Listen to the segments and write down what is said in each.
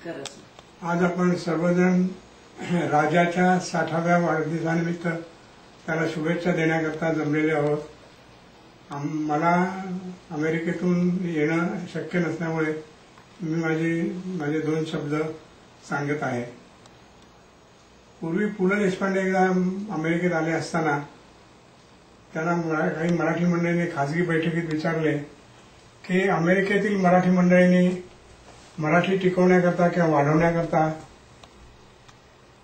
आज आपण सर्वजण राजाच्या 60व्या वाढदिवसानिमित्त त्याला शुभेच्छा देण्याकरता जमलेले आहोत। मला अमेरिकेतून येणं शक्य नसल्यामुळे मी माझे 2 शब्द सांगत आहे। पूर्वी पु ल देशपांडे एकदा अमेरिकेत आले असताना त्यांना काही मराठी मंडळींनी खासगी बैठकीत विचारले की अमेरिकेतील मराठी मंडळींनी मराठी टिकवण्याकरता किंवा वाढवण्याकरता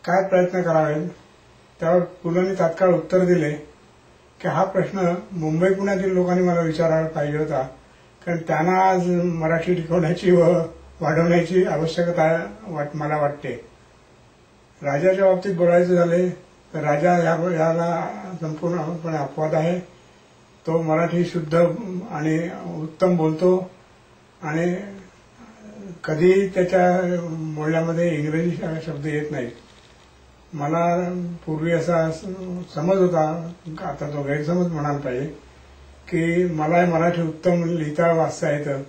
काय प्रयत्न करावेत। त्यावर पुलंनी तात्काळ उत्तर दिले की हा प्रश्न मुंबई पुण्यातील लोकांनी मला विचारायला पाहिजे होता, कारण त्यांना आज मराठी टिकवण्याची व वाढवण्याची आवश्यकता मला वाटते। राजाच्या बाबतीत बोलायचं झाले तर राजा याला संपूर्णपणे अपवाद आहे। तो मराठी शुद्ध आणि उत्तम बोलतो आणि कधी त्याच्या बोलण्यामध्ये इंग्रजी शब्द येत नाही। मला पूर्वी असा समज होता, आता तो गैरसमज म्हणायला पाहिजे, की मला मराठी उत्तम लिहिता वाचता येतं,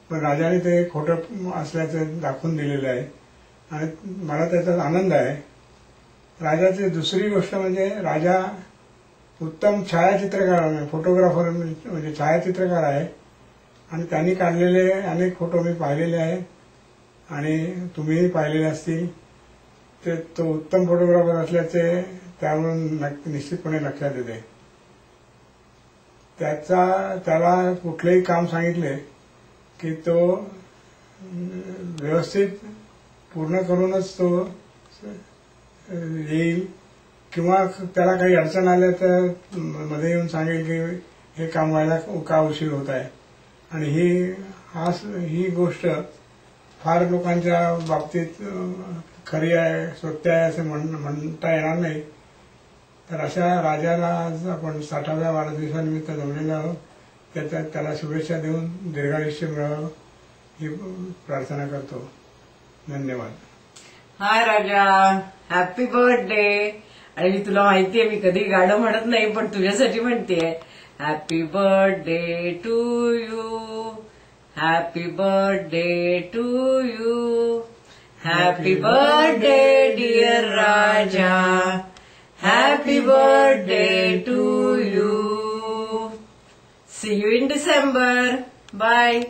पण राजाने ते खोटं असल्याचं दाखवून दिलेलं आहे आणि मला त्याचा आनंद आहे। राजाची दुसरी गोष्ट म्हणजे राजा उत्तम छायाचित्रकार फोटोग्राफर म्हणजे छायाचित्रकार आहे आणि त्यांनी काढलेले अनेक फोटो मी पाहिलेले आहेत आणि तुम्हीही पाहिलेले असतील। तो उत्तम फोटोग्राफर असल्याचे त्यावरून निश्चितपणे लक्षात येते। त्याला कुठलेही काम सांगितले की तो व्यवस्थित पूर्ण करूनच तो येईल, किंवा त्याला काही अडचण आल्या तर मध्ये येऊन सांगेल की हे काम व्हायला का उशीर होत आहे। आणि ही गोष्ट फार लोकांच्या बाबतीत खरी आहे, सत्य आहे असं म्हणता येणार नाही। तर अशा राजाला आज आपण 60व्या वाढदिवसानिमित्त जमलेलो आहोत। त्याला शुभेच्छा देऊन दीर्घायुष्य मिळावं ही प्रार्थना करतो। धन्यवाद। हाय राजा, हॅपी बर्थडे। आणि मी तुला माहितीये मी कधी गाणं म्हणत नाही, पण तुझ्यासाठी म्हणतेय happy birthday to you, happy birthday to you, happy birthday dear Raja, happy birthday to you. See you in December. Bye.